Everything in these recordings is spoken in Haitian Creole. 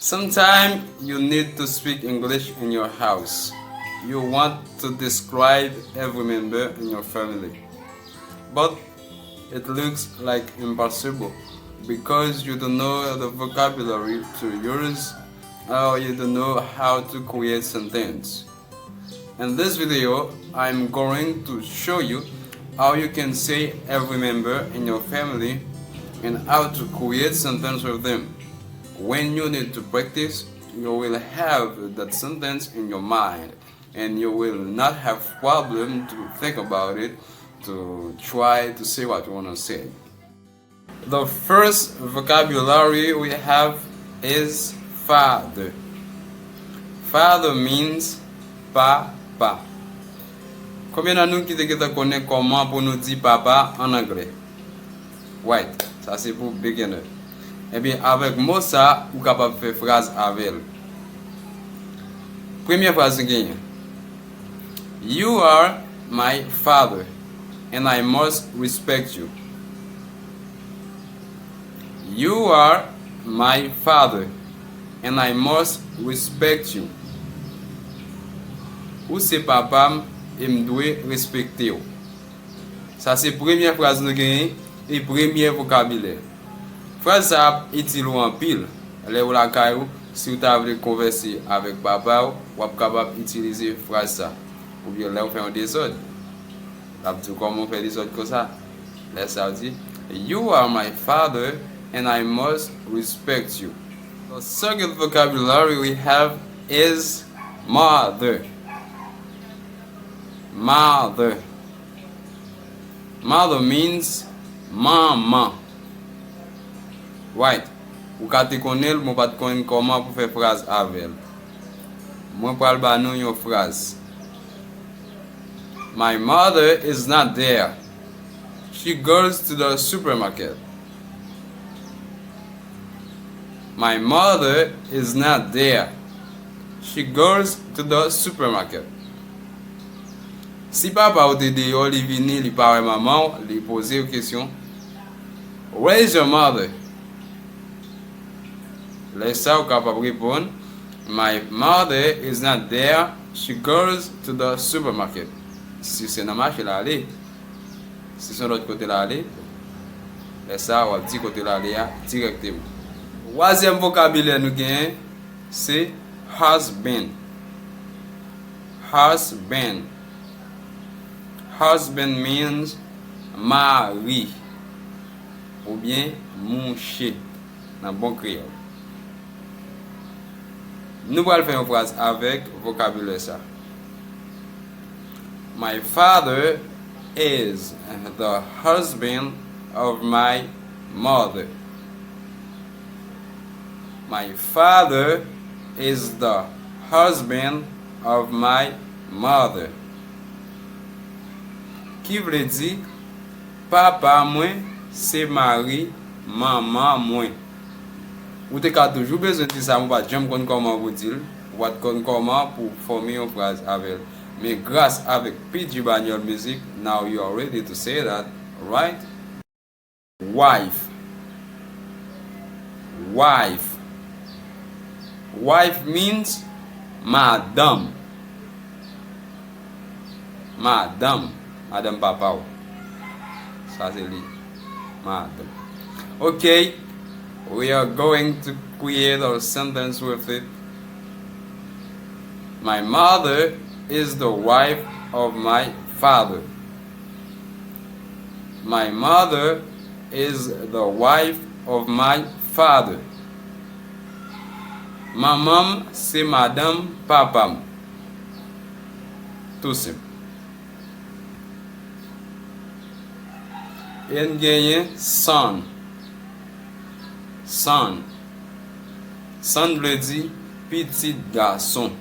Sometimes you need to speak English in your house. You want to describe every member in your family. But it looks like impossible because you don't know the vocabulary to use or you don't know how to create sentence. In this video, I'm going to show you how you can say every member in your family and how to create sentence with them. When you need to practice, you will have that sentence in your mind and you will not have problem to think about it, to try to say what you want to say. The first vocabulary we have is father. Father means papa. Combien de nous qui connaissent comment pour nous dire papa en anglais? Right, ça c'est pour beginner. Eh bien, avec mot ça, vous êtes capable de faire phrase avec elle. Première phrase gagnée. You are my father, and I must respect you. You are my father, and I must respect you. Ou c'est papa, et me doit respecter. Ça c'est première phrase nous gagnée et premier vocabulaire. Phrase ça utile en pile. Là où la caillou, si vous avez converser avec papa, vous êtes capable d'utiliser phrase ça. Ou bien là vous faites un désordre. Là vous comment faire des désordre comme ça. Là ça dit you are my father and I must respect you. The second vocabulary we have is mother. Mother. Mother means maman. Right. Ou ka te konel, mwen pa te konen comment pour faire phrase avec. Mwen pral ba nou yon phrase. My mother is not there. She goes to the supermarket. My mother is not there. She goes to the supermarket. Si papa ou te de yo li vini li pare maman, li pose yon question. Where is your mother? Laisse ça ou capable répondre. My mother is not there. She goes to the supermarket. Si c'est dans marché là aller. Si c'est de l'autre côté là aller. Laisse ça ou petit côté là aller directement. Troisième vocabulaire nous gagne c'est husband. Husband. Husband means mari ou bien mouché dans bon créole. Nous allons faire une phrase avec vocabulaire ça. My father is the husband of my mother. My father is the husband of my mother. Qui veut dire papa moi c'est mari maman moi. Vous avez toujours besoin de ça, vous ne pouvez pas comment vous dire, vous pouvez comment pour former une phrase avec. Mais grâce avec P.G. Banyol Music, now you are ready to say that, right? Wife. Wife. Wife means madame. Madame. Madame papa. Ça c'est lui. Madame. Okay. We are going to create a sentence with it. My mother is the wife of my father. My mother is the wife of my father. Maman, c'est madame papa. Tout simple. Et gagne son. Son. Son veut dire petit garçon.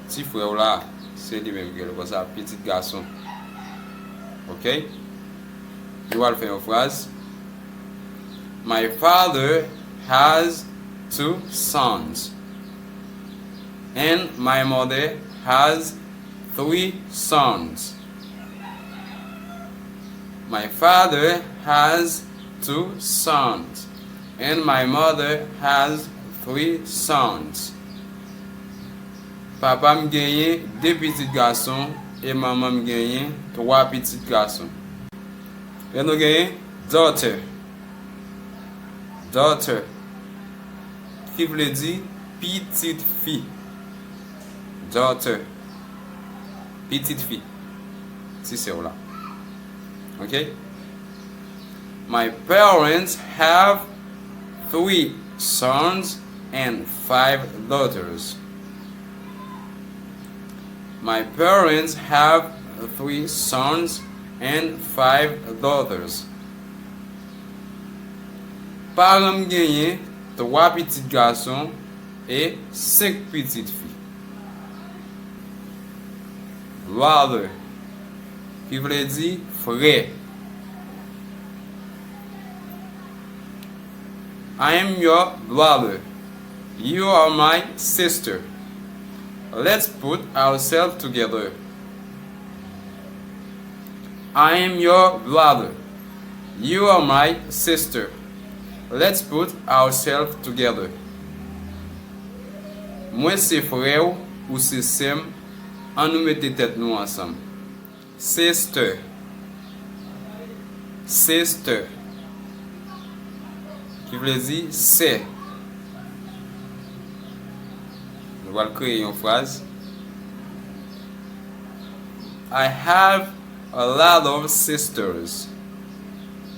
Petit frère là, c'est lui-même qui est comme ça, petit garçon. Ok? Je vais faire une phrase. My father has 2 sons. And my mother has 3 sons. My father has 2 sons And my mother has 3 sons. Papa m genyen 2 petits garçons et maman m genyen 3 petits garçons. Et nous genyen daughter. Daughter. Qui veut dire petite fille. Daughter. Petite fille. Si c'est là. Okay? My parents have 3 sons and 5 daughters. My parents have 3 sons and 5 daughters. Parents genyen 3 petits garçons et 5 petites filles. Brother, qui veut dire frère. I am your brother. You are my sister. Let's put ourselves together. I am your brother. You are my sister. Let's put ourselves together. Moi c'est frère ou c'est sœur, on nous mette tête nous ensemble. Sister. Sister. Qui veut dire c'est. Nous allons créer une phrase. I have a lot of sisters,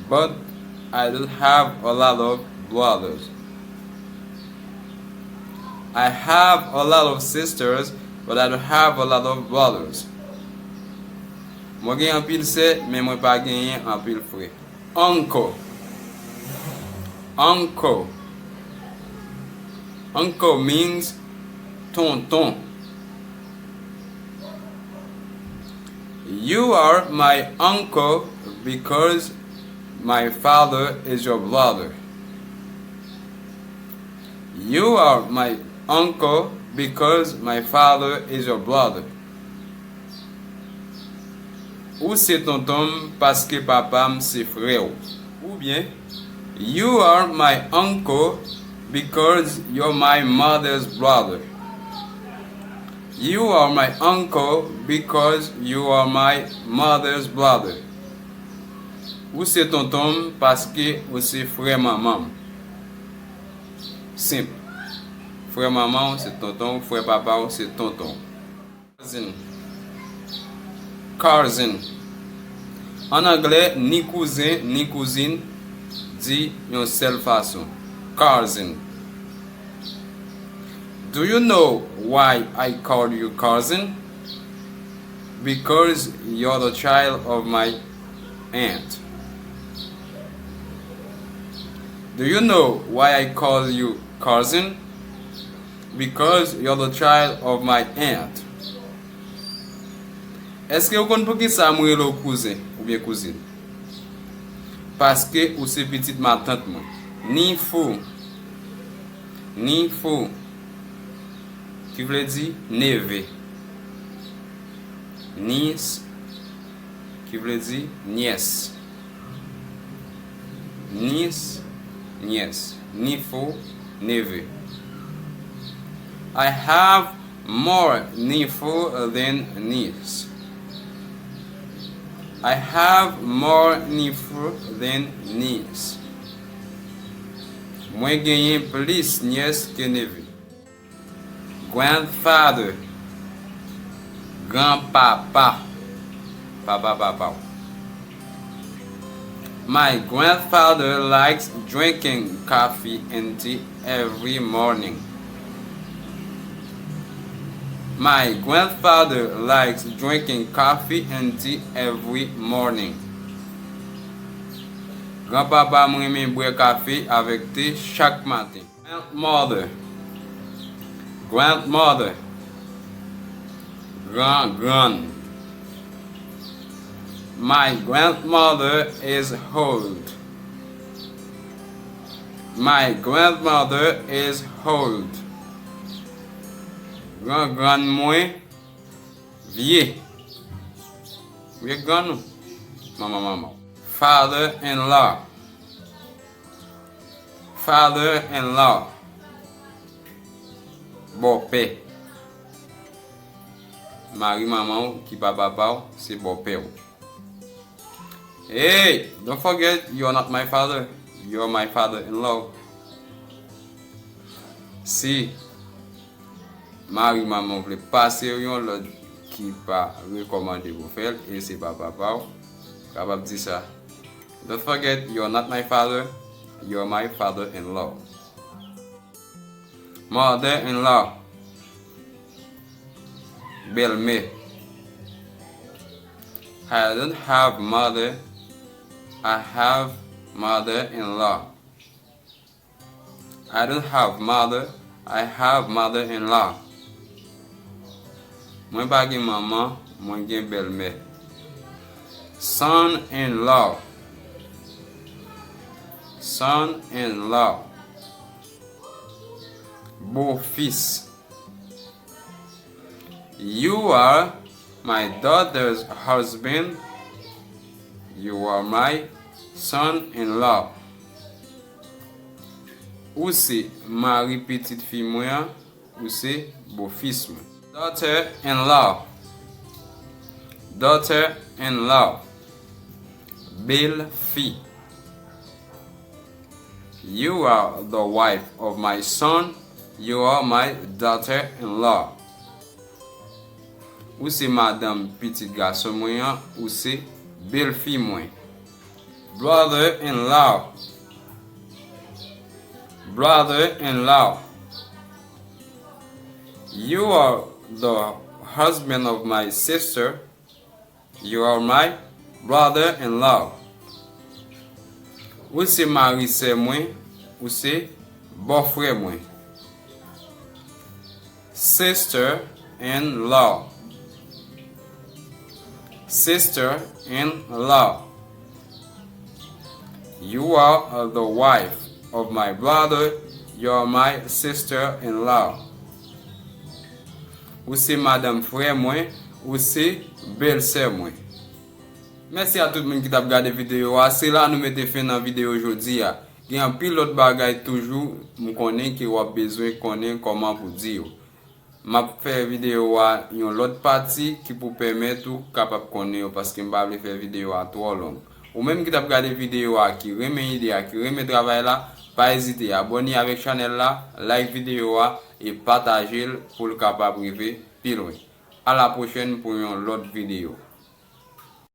but I don't have a lot of brothers. I have a lot of sisters, but I don't have a lot of brothers. Moi j'ai un pile c'est, mais moi pas gagné un pile frère. Uncle. Uncle. Uncle means tonton. You are my uncle because my father is your brother. You are my uncle because my father is your brother. Ou c'est tonton parce que papa c'est frère. Ou bien, you are my uncle because you're my mother's brother. You are my uncle because you are my mother's brother. Ou c'est tonton parce que ou c'est frère maman. Simple. Frère maman c'est tonton, frère papa c'est tonton. Cousin. Cousin. En anglais, ni cousin ni cousine dit une seule façon. Cousin. Do you know why I call you cousin? Because you're the child of my aunt. Do you know why I call you cousin? Because you're the child of my aunt. Est-ce que vous connaissez pour qui ça moi le cousin ou bien cousine? Parce que ou c'est petite ma tante moi. Ni fou. Ni fou. Qui veut dire neveu. Niece. Qui veut dire nièce. Niece, nièce. Ni fou, neveu. I have more nephew than niece. I have more nephew than niece. Moi gagné plus nièce que neveu. Grandfather. Grandpapa. Papa. My grandfather likes drinking coffee and tea every morning. My grandfather likes drinking coffee and tea every morning. Grandpapa m'aime boire café avec thé chaque matin. Grandmother. Grandmother. Grand. My grandmother is old. My grandmother is old. Grand moi vieux. Vieux grand. Mama. Father-in-law. Fatherinlaw. Beau-père. Mari maman qui papa c'est beau-père. Hey, don't forget you're not my father. You're my father-in-law. Si mari maman voulait passer yon l'autre qui pas recommandé pour faire et c'est papa capable dire ça. Don't forget you're not my father. You're my father-in-law. Mother-in-law. Belle-mère. I don't have mother. I have mother-in-law. I don't have mother. I have mother-in-law. Moi pas gen maman, moi gen belle-mère. Son-in-law. Son-in-law. Beau-fils. You are my daughter's husband. You are my son-in-law. Ou c'est mari petite fille moi, ou c'est beau-fils moi. Daughter-in-law. Daughter-in-law. Belle-fille. You are the wife of my son. You are my daughter-in-law. Ou c'est madame petit garçon moi, ou c'est belle-fille moi. Brother-in-law. Brother-in-law. You are the husband of my sister. You are my brother-in-law. Ou c'est mari c'est moi, ou c'est beau-frère moi. Sister-in-law. Sister-in-law. You are the wife of my brother. You are my sister-in-law. Ou c'est madame frère moi, ou c'est belle-sœur moi. Merci à tout le monde qui t'a regardé la vidéo. C'est là nous mettons fin dans la vidéo aujourd'hui. Il y a un pilote bagay toujours, nous connaissons qui a besoin de connaître comment pour dire. M'a fait vidéo à une autre partie qui pour permettre ou capable connaître parce que m'pa faire vidéo à trop long. Ou même qui t'a regardé vidéo à qui remet idée qui remet travail là, pas hésiter à abonner avec channel là, like vidéo et partager pour le capable privé plus loin. À la prochaine pour une autre vidéo.